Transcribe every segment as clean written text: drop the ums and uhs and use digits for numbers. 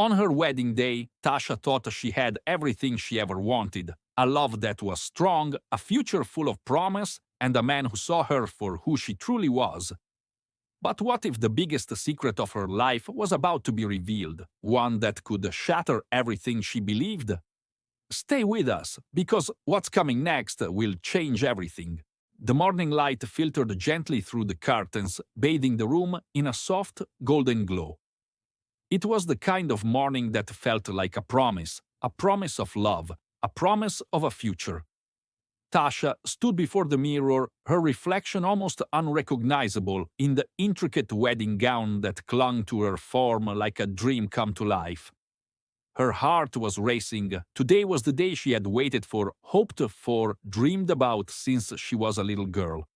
On her wedding day, Tasha thought she had everything she ever wanted: a love that was strong, a future full of promise, and a man who saw her for who she truly was. But what if the biggest secret of her life was about to be revealed, one that could shatter everything she believed? Stay with us, because what's coming next will change everything. The morning light filtered gently through the curtains, bathing the room in a soft, golden glow. It was the kind of morning that felt like a promise of love, a promise of a future. Tasha stood before the mirror, her reflection almost unrecognizable in the intricate wedding gown that clung to her form like a dream come to life. Her heart was racing. Today was the day she had waited for, hoped for, dreamed about since she was a little girl.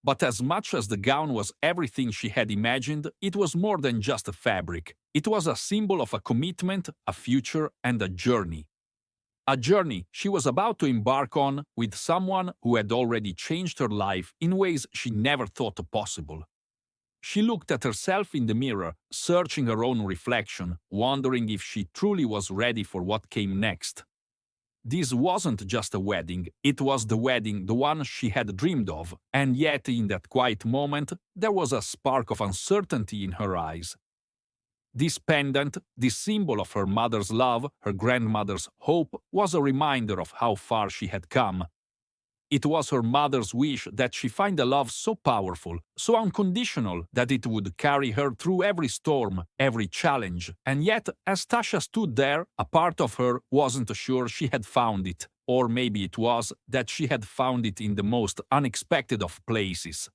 But as much as the gown was everything she had imagined, it was more than just a fabric. It was a symbol of a commitment, a future, and a journey. A journey she was about to embark on with someone who had already changed her life in ways she never thought possible. She looked at herself in the mirror, searching her own reflection, wondering if she truly was ready for what came next. This wasn't just a wedding, it was the wedding, the one she had dreamed of, and yet in that quiet moment there was a spark of uncertainty in her eyes. This pendant, this symbol of her mother's love, her grandmother's hope, was a reminder of how far she had come. It was her mother's wish that she find a love so powerful, so unconditional, that it would carry her through every storm, every challenge. And yet, as Tasha stood there, a part of her wasn't sure she had found it. Or maybe it was that she had found it in the most unexpected of places.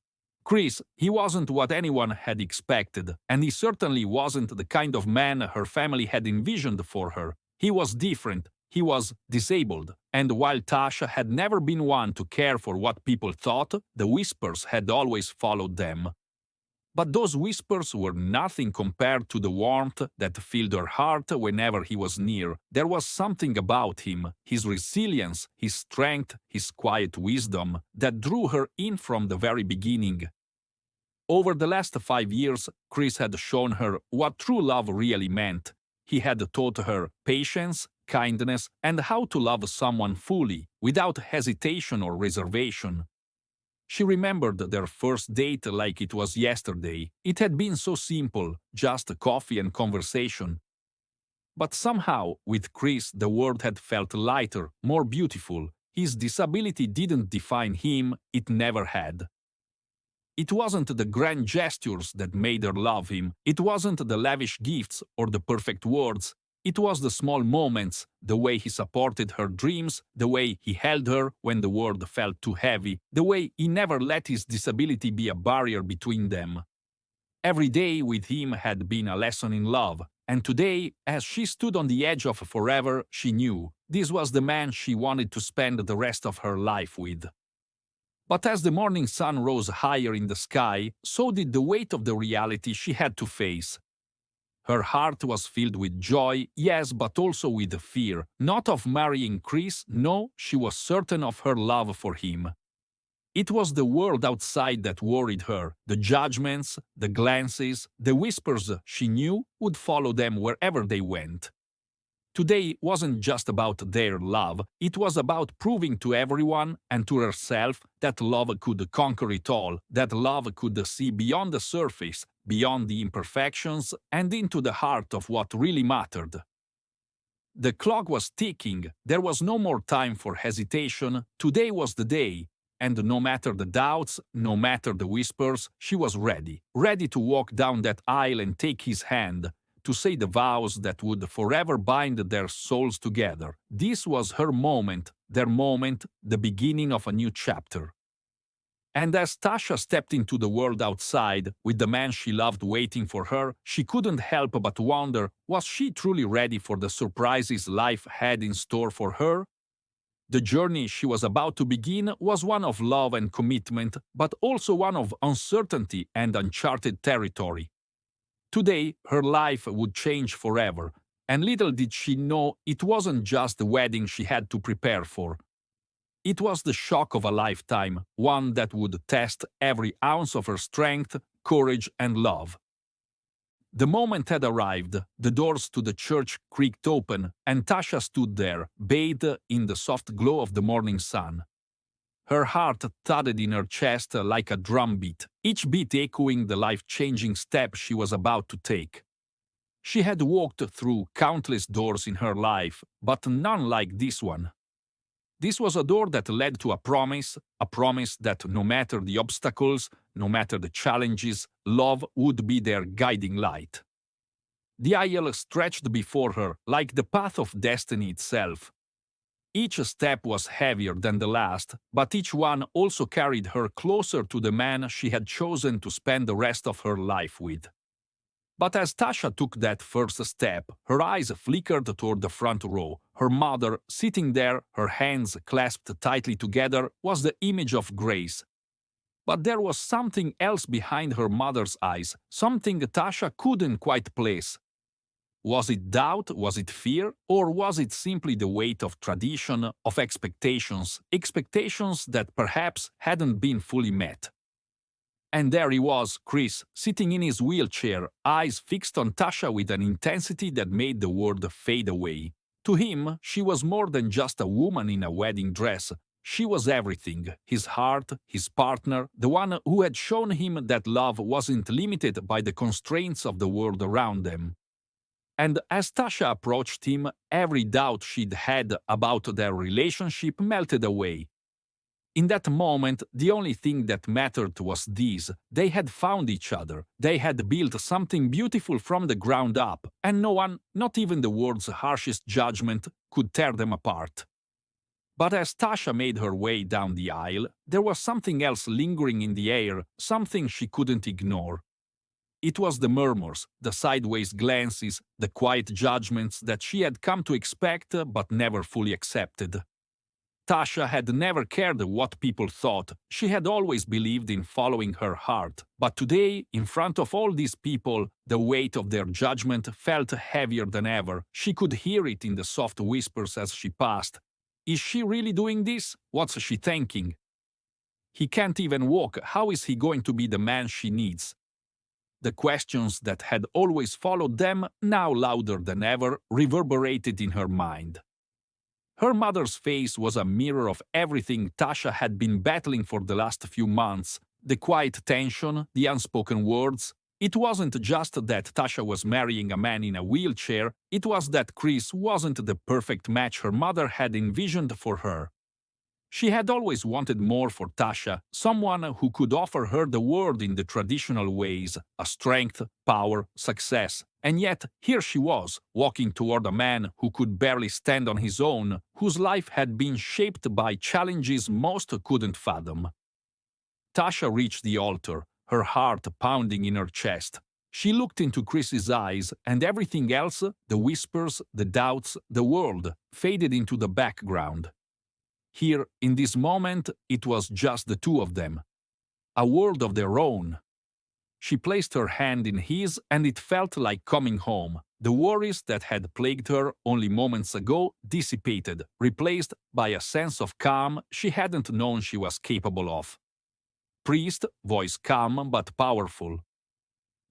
Chris, he wasn't what anyone had expected, and he certainly wasn't the kind of man her family had envisioned for her. He was different. He was disabled, and while Tasha had never been one to care for what people thought, the whispers had always followed them. But those whispers were nothing compared to the warmth that filled her heart whenever he was near. There was something about him, his resilience, his strength, his quiet wisdom, that drew her in from the very beginning. Over the last 5 years, Chris had shown her what true love really meant. He had taught her patience, kindness, and how to love someone fully, without hesitation or reservation. She remembered their first date like it was yesterday. It had been so simple, just coffee and conversation. But somehow, with Chris, the world had felt lighter, more beautiful. His disability didn't define him, it never had. It wasn't the grand gestures that made her love him. It wasn't the lavish gifts or the perfect words. It was the small moments, the way he supported her dreams, the way he held her when the world felt too heavy, the way he never let his disability be a barrier between them. Every day with him had been a lesson in love, and today, as she stood on the edge of forever, she knew this was the man she wanted to spend the rest of her life with. But as the morning sun rose higher in the sky, so did the weight of the reality she had to face. Her heart was filled with joy, yes, but also with fear. Not of marrying Chris, no, she was certain of her love for him. It was the world outside that worried her, the judgments, the glances, the whispers she knew would follow them wherever they went. Today wasn't just about their love, it was about proving to everyone and to herself that love could conquer it all, that love could see beyond the surface, beyond the imperfections, and into the heart of what really mattered. The clock was ticking, there was no more time for hesitation, today was the day, and no matter the doubts, no matter the whispers, she was ready, ready to walk down that aisle and take his hand, to say the vows that would forever bind their souls together. This was her moment, their moment, the beginning of a new chapter. And as Tasha stepped into the world outside, with the man she loved waiting for her, she couldn't help but wonder, was she truly ready for the surprises life had in store for her? The journey she was about to begin was one of love and commitment, but also one of uncertainty and uncharted territory. Today, her life would change forever, and little did she know it wasn't just the wedding she had to prepare for. It was the shock of a lifetime, one that would test every ounce of her strength, courage, and love. The moment had arrived, the doors to the church creaked open, and Tasha stood there, bathed in the soft glow of the morning sun. Her heart thudded in her chest like a drumbeat, each beat echoing the life-changing step she was about to take. She had walked through countless doors in her life, but none like this one. This was a door that led to a promise that no matter the obstacles, no matter the challenges, love would be their guiding light. The aisle stretched before her like the path of destiny itself. Each step was heavier than the last, but each one also carried her closer to the man she had chosen to spend the rest of her life with. But as Tasha took that first step, her eyes flickered toward the front row. Her mother, sitting there, her hands clasped tightly together, was the image of grace. But there was something else behind her mother's eyes, something Tasha couldn't quite place. Was it doubt, was it fear, or was it simply the weight of tradition, of expectations that perhaps hadn't been fully met? And there he was, Chris, sitting in his wheelchair, eyes fixed on Tasha with an intensity that made the world fade away. To him, she was more than just a woman in a wedding dress. She was everything, his heart, his partner, the one who had shown him that love wasn't limited by the constraints of the world around them. And as Tasha approached him, every doubt she'd had about their relationship melted away. In that moment, the only thing that mattered was this: they had found each other, they had built something beautiful from the ground up, and no one, not even the world's harshest judgment, could tear them apart. But as Tasha made her way down the aisle, there was something else lingering in the air, something she couldn't ignore. It was the murmurs, the sideways glances, the quiet judgments that she had come to expect but never fully accepted. Tasha had never cared what people thought. She had always believed in following her heart. But today, in front of all these people, the weight of their judgment felt heavier than ever. She could hear it in the soft whispers as she passed. Is she really doing this? What's she thinking? He can't even walk. How is he going to be the man she needs? The questions that had always followed them, now louder than ever, reverberated in her mind. Her mother's face was a mirror of everything Tasha had been battling for the last few months. The quiet tension, the unspoken words. It wasn't just that Tasha was marrying a man in a wheelchair, it was that Chris wasn't the perfect match her mother had envisioned for her. She had always wanted more for Tasha, someone who could offer her the world in the traditional ways, a strength, power, success. And yet, here she was, walking toward a man who could barely stand on his own, whose life had been shaped by challenges most couldn't fathom. Tasha reached the altar, her heart pounding in her chest. She looked into Chris's eyes, and everything else, the whispers, the doubts, the world, faded into the background. Here, in this moment, it was just the two of them. A world of their own. She placed her hand in his, and it felt like coming home. The worries that had plagued her only moments ago dissipated, replaced by a sense of calm she hadn't known she was capable of. Priest, voice calm but powerful.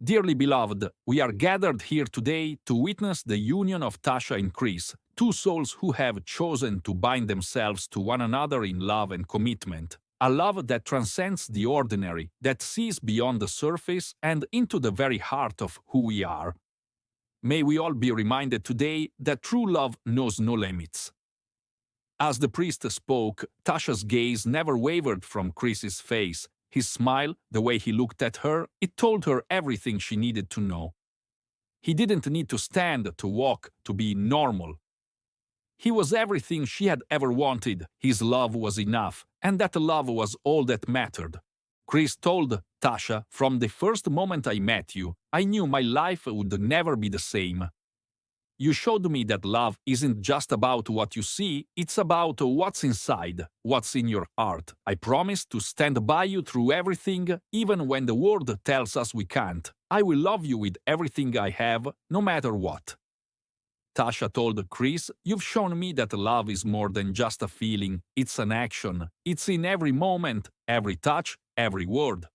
Dearly beloved, we are gathered here today to witness the union of Tasha and Chris, two souls who have chosen to bind themselves to one another in love and commitment. A love that transcends the ordinary, that sees beyond the surface and into the very heart of who we are. May we all be reminded today that true love knows no limits. As the priest spoke, Tasha's gaze never wavered from Chris's face. His smile, the way he looked at her, it told her everything she needed to know. He didn't need to stand, to walk, to be normal. He was everything she had ever wanted. His love was enough, and that love was all that mattered. Chris told Tasha, from the first moment I met you, I knew my life would never be the same. You showed me that love isn't just about what you see, it's about what's inside, what's in your heart. I promise to stand by you through everything, even when the world tells us we can't. I will love you with everything I have, no matter what. Tasha told Chris, you've shown me that love is more than just a feeling, it's an action. It's in every moment, every touch, every word.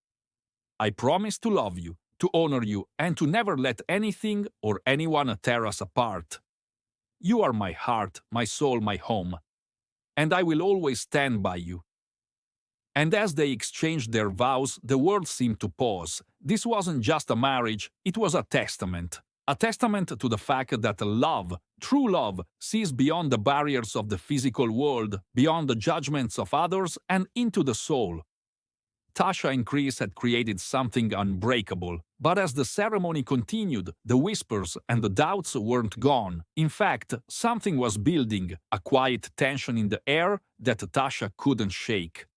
I promise to love you, to honor you, and to never let anything or anyone tear us apart. You are my heart, my soul, my home, and I will always stand by you. And as they exchanged their vows, the world seemed to pause. This wasn't just a marriage, it was a testament. A testament to the fact that love, true love, sees beyond the barriers of the physical world, beyond the judgments of others, and into the soul. Tasha and Chris had created something unbreakable, but as the ceremony continued, the whispers and the doubts weren't gone. In fact, something was building, a quiet tension in the air that Tasha couldn't shake.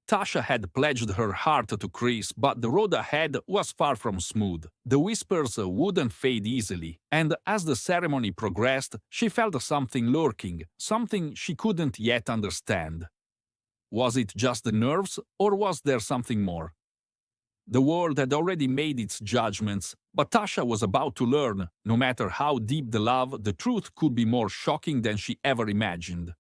Tasha had pledged her heart to Chris, but the road ahead was far from smooth. The whispers wouldn't fade easily, and as the ceremony progressed, she felt something lurking, something she couldn't yet understand. Was it just the nerves, or was there something more? The world had already made its judgments, but Tasha was about to learn. No matter how deep the love, the truth could be more shocking than she ever imagined.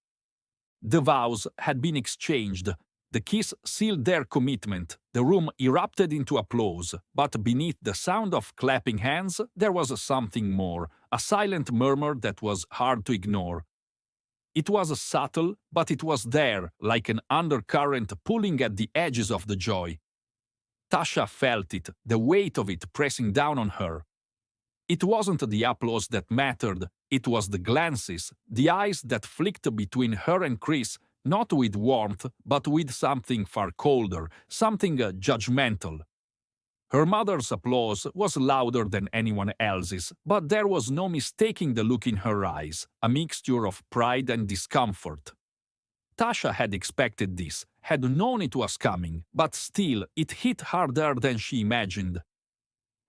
The vows had been exchanged. The kiss sealed their commitment. The room erupted into applause, but beneath the sound of clapping hands, there was something more, a silent murmur that was hard to ignore. It was subtle, but it was there, like an undercurrent pulling at the edges of the joy. Tasha felt it, the weight of it pressing down on her. It wasn't the applause that mattered, it was the glances, the eyes that flicked between her and Chris, not with warmth, but with something far colder, something judgmental. Her mother's applause was louder than anyone else's, but there was no mistaking the look in her eyes, a mixture of pride and discomfort. Tasha had expected this, had known it was coming, but still it hit harder than she imagined.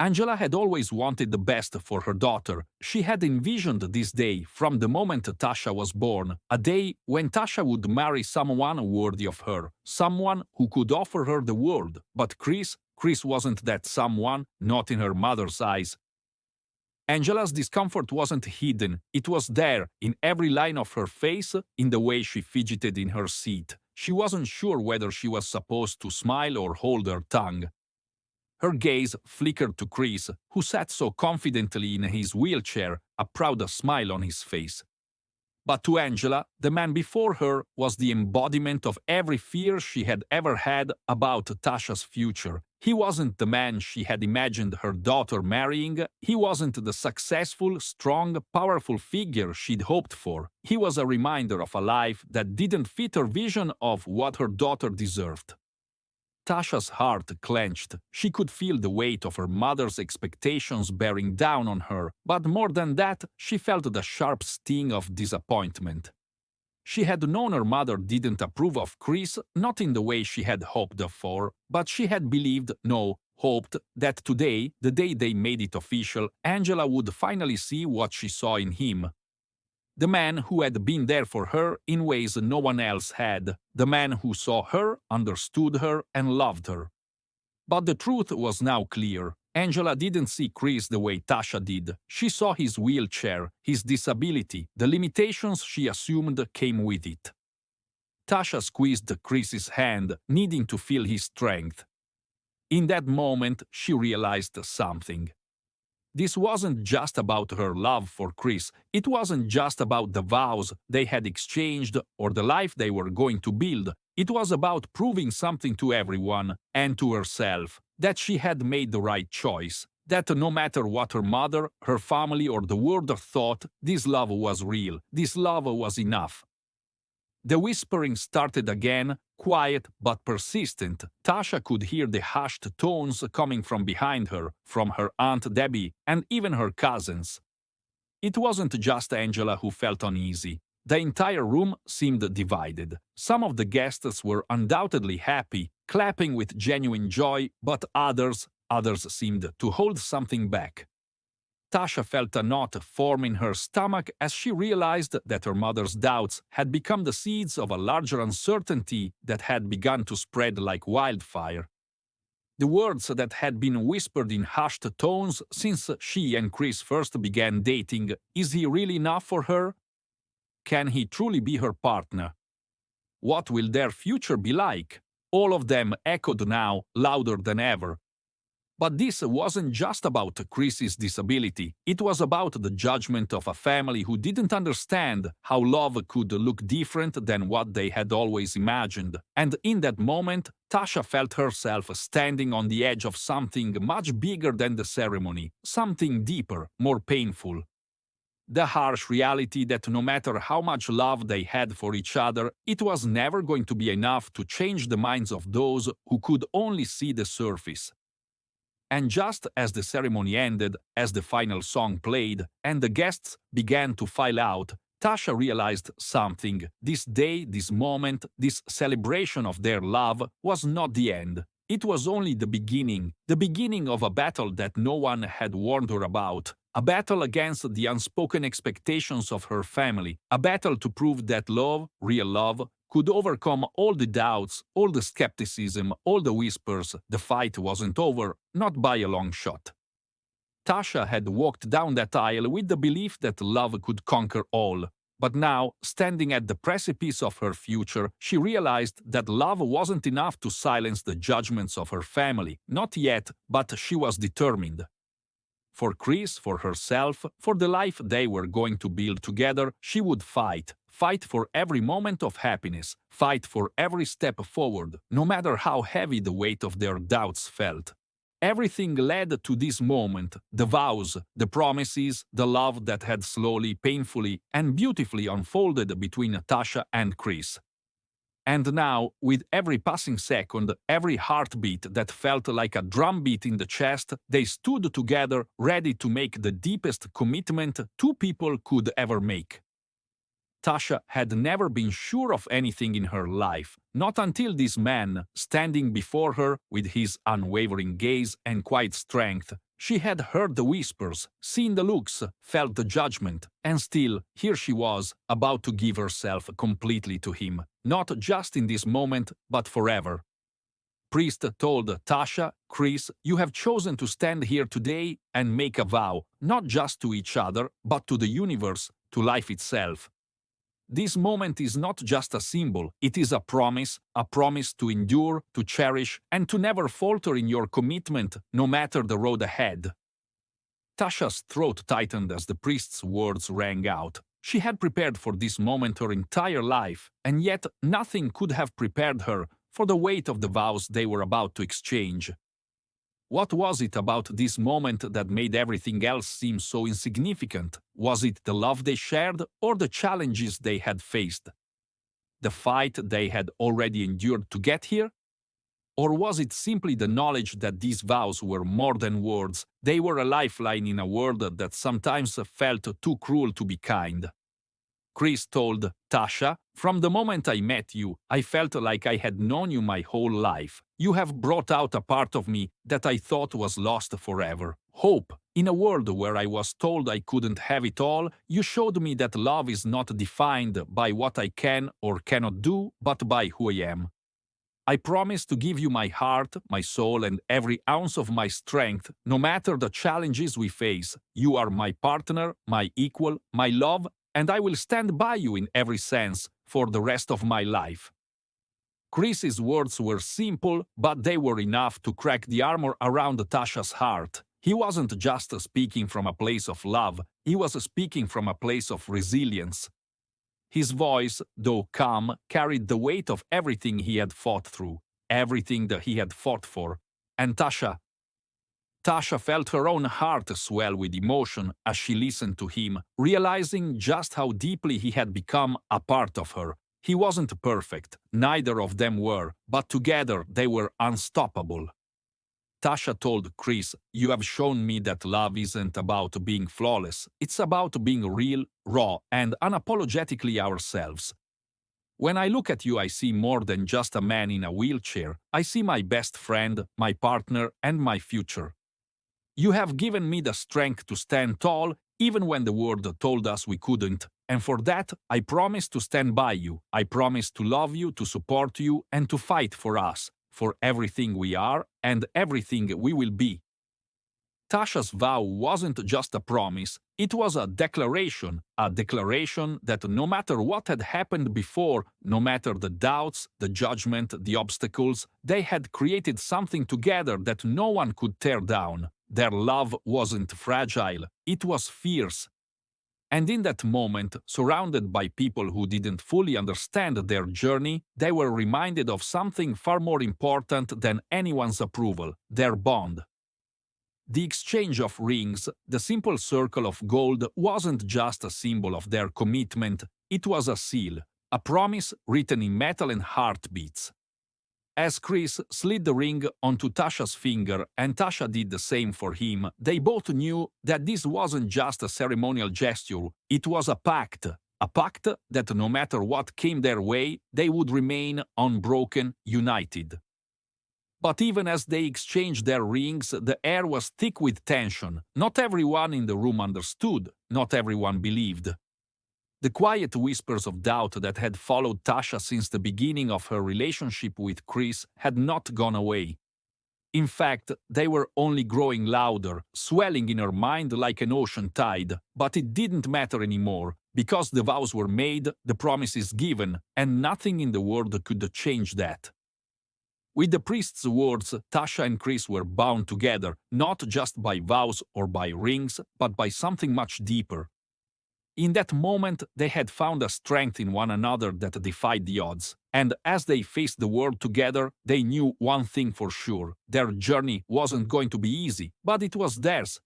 Angela had always wanted the best for her daughter. She had envisioned this day from the moment Tasha was born, a day when Tasha would marry someone worthy of her, someone who could offer her the world. But Chris wasn't that someone, not in her mother's eyes. Angela's discomfort wasn't hidden, it was there, in every line of her face, in the way she fidgeted in her seat. She wasn't sure whether she was supposed to smile or hold her tongue. Her gaze flickered to Chris, who sat so confidently in his wheelchair, a proud smile on his face. But to Angela, the man before her was the embodiment of every fear she had ever had about Tasha's future. He wasn't the man she had imagined her daughter marrying. He wasn't the successful, strong, powerful figure she'd hoped for. He was a reminder of a life that didn't fit her vision of what her daughter deserved. Tasha's heart clenched. She could feel the weight of her mother's expectations bearing down on her, but more than that, she felt the sharp sting of disappointment. She had known her mother didn't approve of Chris, not in the way she had hoped for, but she had believed, no, hoped, that today, the day they made it official, Angela would finally see what she saw in him. The man who had been there for her in ways no one else had. The man who saw her, understood her, and loved her. But the truth was now clear. Angela didn't see Chris the way Tasha did. She saw his wheelchair, his disability, the limitations she assumed came with it. Tasha squeezed Chris's hand, needing to feel his strength. In that moment, she realized something. This wasn't just about her love for Chris. It wasn't just about the vows they had exchanged or the life they were going to build. It was about proving something to everyone and to herself, that she had made the right choice, that no matter what her mother, her family, or the world thought, this love was real, this love was enough. The whispering started again, quiet but persistent. Tasha could hear the hushed tones coming from behind her, from her Aunt Debbie, and even her cousins. It wasn't just Angela who felt uneasy. The entire room seemed divided. Some of the guests were undoubtedly happy, clapping with genuine joy, but others seemed to hold something back. Tasha felt a knot form in her stomach as she realized that her mother's doubts had become the seeds of a larger uncertainty that had begun to spread like wildfire. The words that had been whispered in hushed tones since she and Chris first began dating, is he really enough for her? Can he truly be her partner? What will their future be like? All of them echoed now, louder than ever. But this wasn't just about Chris's disability, it was about the judgment of a family who didn't understand how love could look different than what they had always imagined. And in that moment, Tasha felt herself standing on the edge of something much bigger than the ceremony, something deeper, more painful. The harsh reality that no matter how much love they had for each other, it was never going to be enough to change the minds of those who could only see the surface. And just as the ceremony ended, as the final song played, and the guests began to file out, Tasha realized something. This day, this moment, this celebration of their love was not the end. It was only the beginning of a battle that no one had warned her about, a battle against the unspoken expectations of her family, a battle to prove that love, real love, could overcome all the doubts, all the skepticism, all the whispers. The fight wasn't over, not by a long shot. Tasha had walked down that aisle with the belief that love could conquer all. But now, standing at the precipice of her future, she realized that love wasn't enough to silence the judgments of her family. Not yet, but she was determined. For Chris, for herself, for the life they were going to build together, she would fight. Fight for every moment of happiness. Fight for every step forward, no matter how heavy the weight of their doubts felt. Everything led to this moment, the vows, the promises, the love that had slowly, painfully, and beautifully unfolded between Tasha and Chris. And now, with every passing second, every heartbeat that felt like a drumbeat in the chest, they stood together, ready to make the deepest commitment two people could ever make. Tasha had never been sure of anything in her life, not until this man, standing before her with his unwavering gaze and quiet strength. She had heard the whispers, seen the looks, felt the judgment, and still, here she was, about to give herself completely to him, not just in this moment, but forever. Priest told Tasha, Chris, you have chosen to stand here today and make a vow, not just to each other, but to the universe, to life itself. This moment is not just a symbol, it is a promise to endure, to cherish, and to never falter in your commitment, no matter the road ahead. Tasha's throat tightened as the priest's words rang out. She had prepared for this moment her entire life, and yet nothing could have prepared her for the weight of the vows they were about to exchange. What was it about this moment that made everything else seem so insignificant? Was it the love they shared or the challenges they had faced? The fight they had already endured to get here? Or was it simply the knowledge that these vows were more than words? They were a lifeline in a world that sometimes felt too cruel to be kind. Chris told Tasha, from the moment I met you, I felt like I had known you my whole life. You have brought out a part of me that I thought was lost forever. Hope. In a world where I was told I couldn't have it all, you showed me that love is not defined by what I can or cannot do, but by who I am. I promise to give you my heart, my soul, and every ounce of my strength, no matter the challenges we face. You are my partner, my equal, my love, and I will stand by you in every sense for the rest of my life. Chris's words were simple, but they were enough to crack the armor around Tasha's heart. He wasn't just speaking from a place of love, he was speaking from a place of resilience. His voice, though calm, carried the weight of everything he had fought through, everything that he had fought for. And Tasha felt her own heart swell with emotion as she listened to him, realizing just how deeply he had become a part of her. He wasn't perfect, neither of them were, but together they were unstoppable. Tasha told Chris, you have shown me that love isn't about being flawless, it's about being real, raw, and unapologetically ourselves. When I look at you, I see more than just a man in a wheelchair. I see my best friend, my partner, and my future. You have given me the strength to stand tall, even when the world told us we couldn't, and for that, I promise to stand by you. I promise to love you, to support you, and to fight for us, for everything we are and everything we will be. Tasha's vow wasn't just a promise, it was a declaration that no matter what had happened before, no matter the doubts, the judgment, the obstacles, they had created something together that no one could tear down. Their love wasn't fragile, it was fierce. And in that moment, surrounded by people who didn't fully understand their journey, they were reminded of something far more important than anyone's approval: their bond. The exchange of rings, the simple circle of gold, wasn't just a symbol of their commitment, it was a seal, a promise written in metal and heartbeats. As Chris slid the ring onto Tasha's finger and Tasha did the same for him, they both knew that this wasn't just a ceremonial gesture, it was a pact that no matter what came their way, they would remain unbroken, united. But even as they exchanged their rings, the air was thick with tension. Not everyone in the room understood, not everyone believed. The quiet whispers of doubt that had followed Tasha since the beginning of her relationship with Chris had not gone away. In fact, they were only growing louder, swelling in her mind like an ocean tide. But it didn't matter anymore, because the vows were made, the promises given, and nothing in the world could change that. With the priest's words, Tasha and Chris were bound together, not just by vows or by rings, but by something much deeper. In that moment, they had found a strength in one another that defied the odds, and as they faced the world together, they knew one thing for sure: their journey wasn't going to be easy, but it was theirs.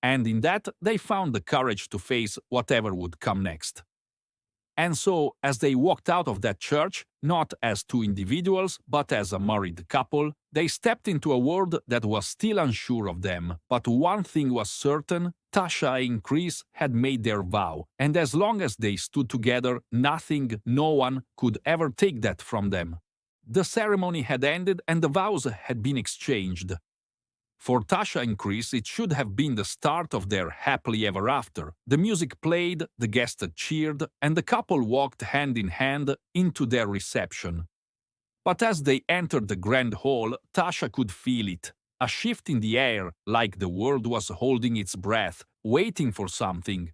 And in that, they found the courage to face whatever would come next. And so, as they walked out of that church, not as two individuals, but as a married couple, they stepped into a world that was still unsure of them. But one thing was certain: Tasha and Chris had made their vow, and as long as they stood together, nothing, no one, could ever take that from them. The ceremony had ended and the vows had been exchanged. For Tasha and Chris, it should have been the start of their happily ever after. The music played, the guests cheered, and the couple walked hand in hand into their reception. But as they entered the grand hall, Tasha could feel it. A shift in the air, like the world was holding its breath, waiting for something.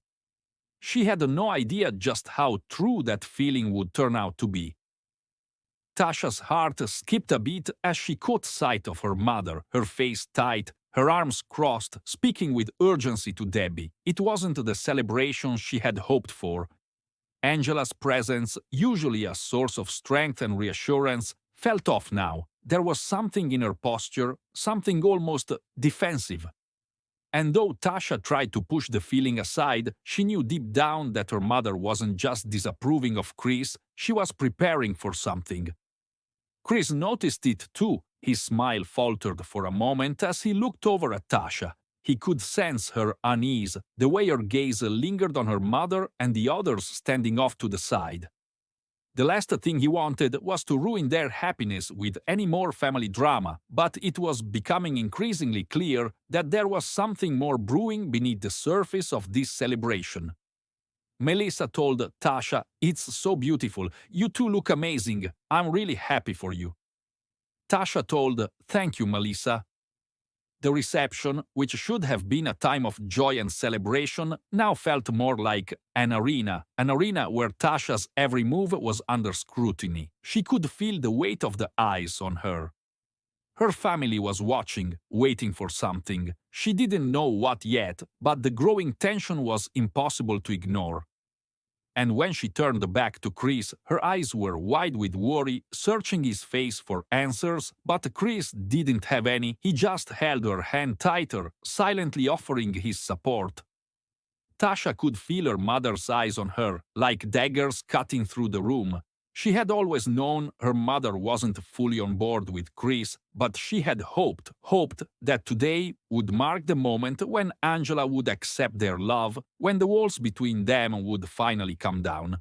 She had no idea just how true that feeling would turn out to be. Tasha's heart skipped a beat as she caught sight of her mother, her face tight, her arms crossed, speaking with urgency to Debbie. It wasn't the celebration she had hoped for. Angela's presence, usually a source of strength and reassurance, felt off now. There was something in her posture, something almost defensive. And though Tasha tried to push the feeling aside, she knew deep down that her mother wasn't just disapproving of Chris, she was preparing for something. Chris noticed it too. His smile faltered for a moment as he looked over at Tasha. He could sense her unease, the way her gaze lingered on her mother and the others standing off to the side. The last thing he wanted was to ruin their happiness with any more family drama, but it was becoming increasingly clear that there was something more brewing beneath the surface of this celebration. Melissa told Tasha, "It's so beautiful. You two look amazing. I'm really happy for you." Tasha told, "Thank you, Melissa." The reception, which should have been a time of joy and celebration, now felt more like an arena where Tasha's every move was under scrutiny. She could feel the weight of the eyes on her. Her family was watching, waiting for something. She didn't know what yet, but the growing tension was impossible to ignore. And when she turned back to Chris, her eyes were wide with worry, searching his face for answers, but Chris didn't have any. He just held her hand tighter, silently offering his support. Tasha could feel her mother's eyes on her, like daggers cutting through the room. She had always known her mother wasn't fully on board with Chris, but she had hoped that today would mark the moment when Angela would accept their love, when the walls between them would finally come down.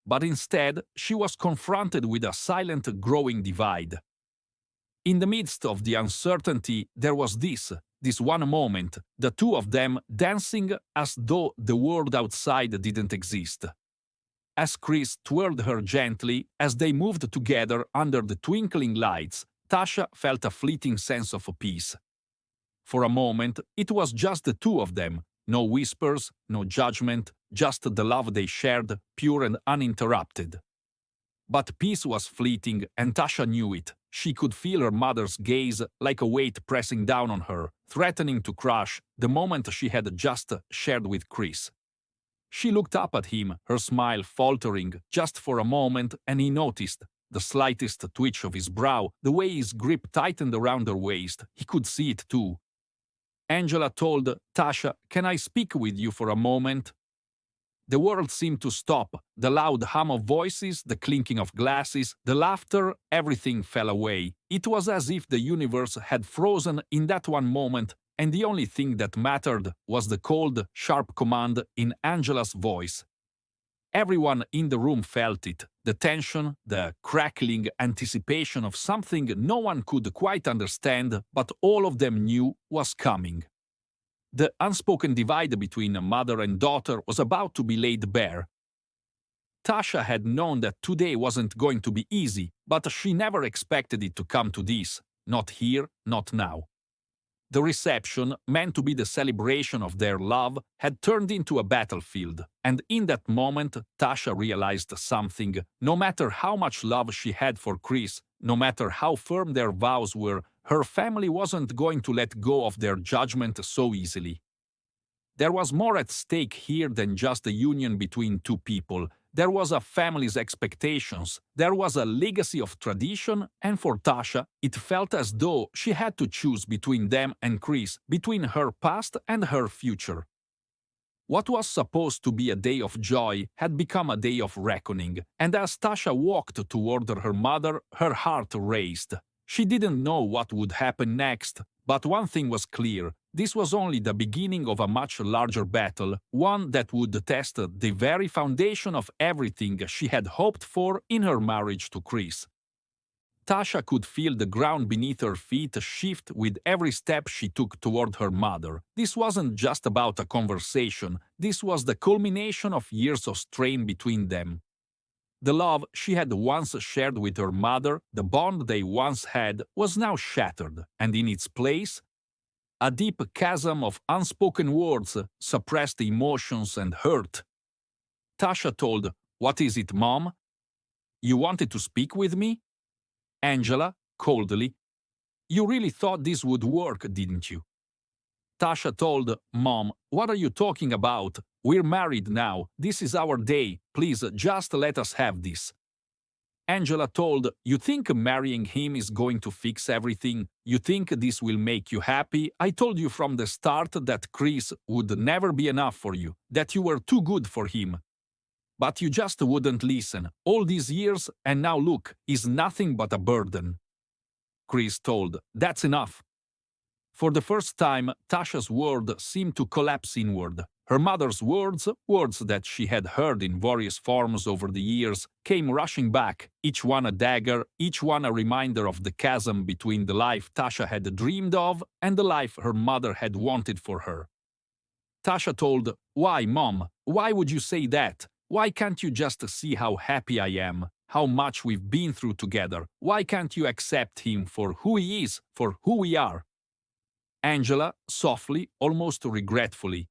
But instead, she was confronted with a silent, growing divide. In the midst of the uncertainty, there was this one moment, the two of them dancing as though the world outside didn't exist. As Chris twirled her gently, as they moved together under the twinkling lights, Tasha felt a fleeting sense of peace. For a moment, it was just the two of them. No whispers, no judgment, just the love they shared, pure and uninterrupted. But peace was fleeting, and Tasha knew it. She could feel her mother's gaze like a weight pressing down on her, threatening to crush the moment she had just shared with Chris. She looked up at him, her smile faltering just for a moment, and he noticed the slightest twitch of his brow, the way his grip tightened around her waist. He could see it too. Angela told Tasha, "Can I speak with you for a moment?" The world seemed to stop. The loud hum of voices, the clinking of glasses, the laughter, everything fell away. It was as if the universe had frozen in that one moment, and the only thing that mattered was the cold, sharp command in Angela's voice. Everyone in the room felt it, the tension, the crackling anticipation of something no one could quite understand, but all of them knew was coming. The unspoken divide between mother and daughter was about to be laid bare. Tasha had known that today wasn't going to be easy, but she never expected it to come to this. Not here, not now. The reception, meant to be the celebration of their love, had turned into a battlefield, and in that moment Tasha realized something. No matter how much love she had for Chris, no matter how firm their vows were, her family wasn't going to let go of their judgment so easily. There was more at stake here than just a union between two people. There was a family's expectations, there was a legacy of tradition, and for Tasha, it felt as though she had to choose between them and Chris, between her past and her future. What was supposed to be a day of joy had become a day of reckoning, and as Tasha walked toward her mother, her heart raced. She didn't know what would happen next, but one thing was clear. This was only the beginning of a much larger battle, one that would test the very foundation of everything she had hoped for in her marriage to Chris. Tasha could feel the ground beneath her feet shift with every step she took toward her mother. This wasn't just about a conversation, this was the culmination of years of strain between them. The love she had once shared with her mother, the bond they once had, was now shattered, and in its place, a deep chasm of unspoken words, suppressed emotions, and hurt. Tasha told, "What is it, Mom? You wanted to speak with me?" Angela, coldly, "You really thought this would work, didn't you?" Tasha told, "Mom, what are you talking about? We're married now. This is our day. Please, just let us have this." Angela told, "You think marrying him is going to fix everything? You think this will make you happy? I told you from the start that Chris would never be enough for you, that you were too good for him. But you just wouldn't listen. All these years, and now look, he's nothing but a burden." Chris told, "That's enough." For the first time, Tasha's world seemed to collapse inward. Her mother's words, words that she had heard in various forms over the years, came rushing back, each one a dagger, each one a reminder of the chasm between the life Tasha had dreamed of and the life her mother had wanted for her. Tasha told, "Why, Mom? Why would you say that? Why can't you just see how happy I am? How much we've been through together? Why can't you accept him for who he is, for who we are?" Angela, softly, almost regretfully,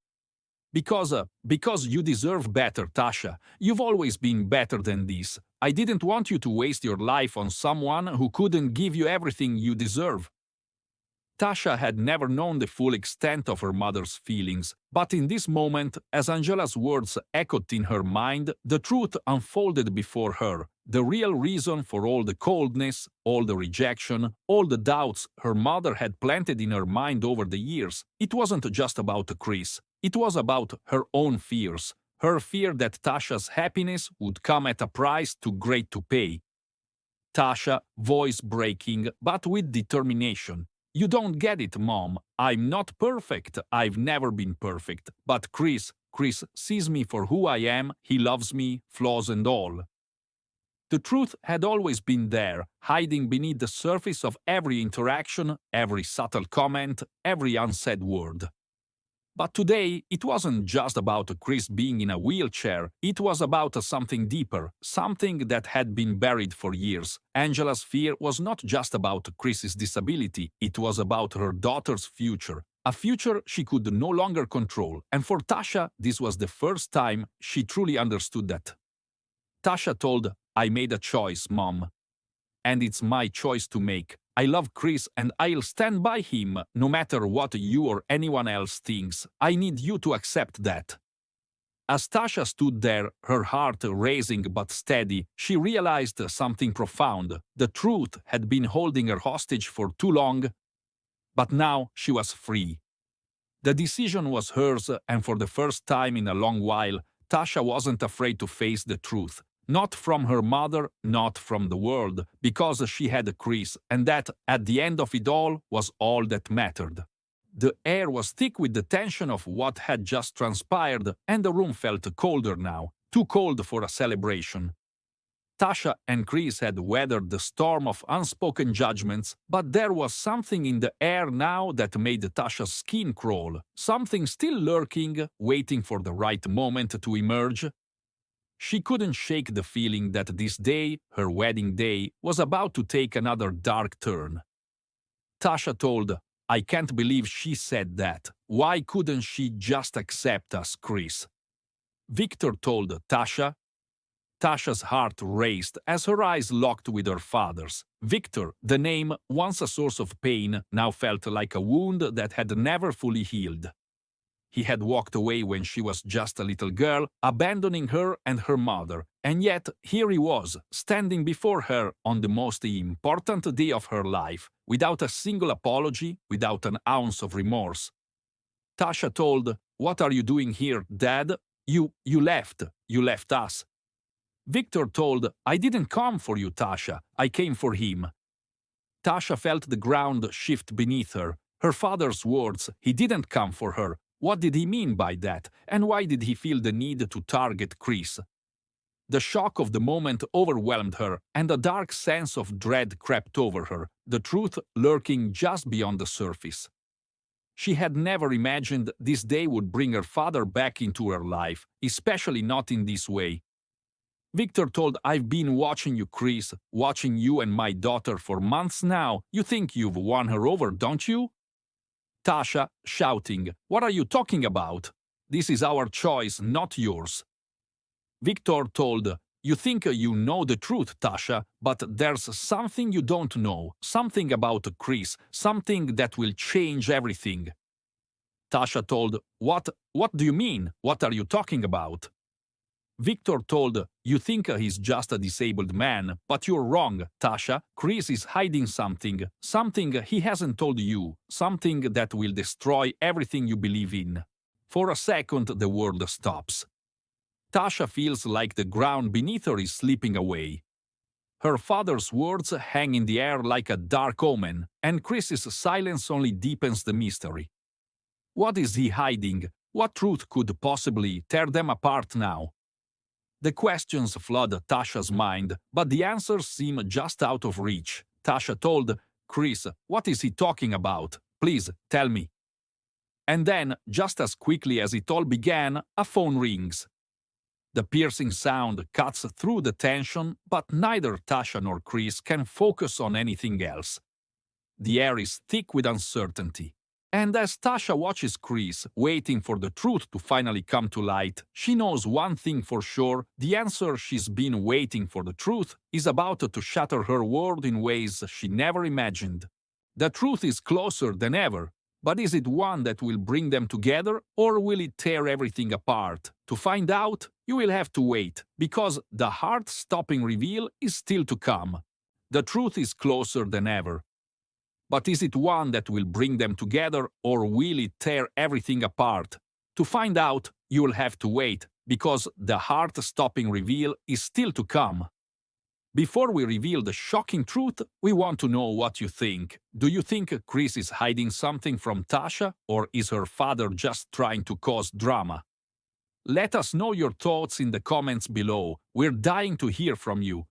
Because you deserve better, Tasha. You've always been better than this. I didn't want you to waste your life on someone who couldn't give you everything you deserve." Tasha had never known the full extent of her mother's feelings, but in this moment, as Angela's words echoed in her mind, the truth unfolded before her. The real reason for all the coldness, all the rejection, all the doubts her mother had planted in her mind over the years, it wasn't just about Chris. It was about her own fears. Her fear that Tasha's happiness would come at a price too great to pay. Tasha, voice breaking, but with determination. "You don't get it, Mom. I'm not perfect. I've never been perfect. But Chris sees me for who I am. He loves me, flaws and all." The truth had always been there, hiding beneath the surface of every interaction, every subtle comment, every unsaid word. But today, it wasn't just about Chris being in a wheelchair, it was about something deeper, something that had been buried for years. Angela's fear was not just about Chris's disability, it was about her daughter's future. A future she could no longer control, and for Tasha, this was the first time she truly understood that. Tasha told, "I made a choice, Mom. And it's my choice to make. I love Chris and I'll stand by him no matter what you or anyone else thinks. I need you to accept that." As Tasha stood there, her heart racing but steady, she realized something profound. The truth had been holding her hostage for too long, but now she was free. The decision was hers, and for the first time in a long while, Tasha wasn't afraid to face the truth. Not from her mother, not from the world, because she had Chris, and that, at the end of it was all that mattered. The air was thick with the tension of what had just transpired, and the room felt colder now, too cold for a celebration. Tasha and Chris had weathered the storm of unspoken judgments, but there was something in the air now that made Tasha's skin crawl, something still lurking, waiting for the right moment to emerge. She couldn't shake the feeling that this day, her wedding day, was about to take another dark turn. Tasha told, "I can't believe she said that. Why couldn't she just accept us, Chris?" Victor told Tasha. Tasha's heart raced as her eyes locked with her father's. Victor, the name, once a source of pain, now felt like a wound that had never fully healed. He had walked away when she was just a little girl, abandoning her and her mother, and yet here he was, standing before her on the most important day of her life, without a single apology, without an ounce of remorse. Tasha told, "What are you doing here, Dad? You left us." Victor told, "I didn't come for you, Tasha. I came for him." Tasha felt the ground shift beneath her. Her father's words, "He didn't come for her." What did he mean by that, and why did he feel the need to target Chris? The shock of the moment overwhelmed her, and a dark sense of dread crept over her, the truth lurking just beyond the surface. She had never imagined this day would bring her father back into her life, especially not in this way. Victor told, "I've been watching you, Chris, watching you and my daughter for months now. You think you've won her over, don't you?" Tasha, shouting, "What are you talking about? This is our choice, not yours." Victor told, "You think you know the truth, Tasha, but there's something you don't know, something about Chris, something that will change everything." Tasha told, What do you mean? What are you talking about?" Victor told, "You think he's just a disabled man, but you're wrong, Tasha. Chris is hiding something he hasn't told you, something that will destroy everything you believe in." For a second, the world stops. Tasha feels like the ground beneath her is slipping away. Her father's words hang in the air like a dark omen, and Chris's silence only deepens the mystery. What is he hiding? What truth could possibly tear them apart now? The questions flood Tasha's mind, but the answers seem just out of reach. Tasha told, "Chris, what is he talking about? Please, tell me." And then, just as quickly as it all began, a phone rings. The piercing sound cuts through the tension, but neither Tasha nor Chris can focus on anything else. The air is thick with uncertainty. And as Tasha watches Chris, waiting for the truth to finally come to light, she knows one thing for sure: the answer she's been waiting for, the truth, is about to shatter her world in ways she never imagined. The truth is closer than ever, but is it one that will bring them together, or will it tear everything apart? To find out, you will have to wait, because the heart-stopping reveal is still to come. The truth is closer than ever. But is it one that will bring them together, or will it tear everything apart? To find out, you will have to wait, because the heart-stopping reveal is still to come. Before we reveal the shocking truth, we want to know what you think. Do you think Chris is hiding something from Tasha, or is her father just trying to cause drama? Let us know your thoughts in the comments below. We're dying to hear from you.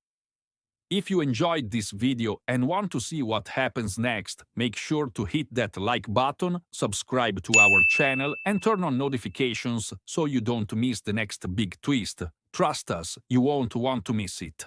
If you enjoyed this video and want to see what happens next, make sure to hit that like button, subscribe to our channel and turn on notifications so you don't miss the next big twist. Trust us, you won't want to miss it.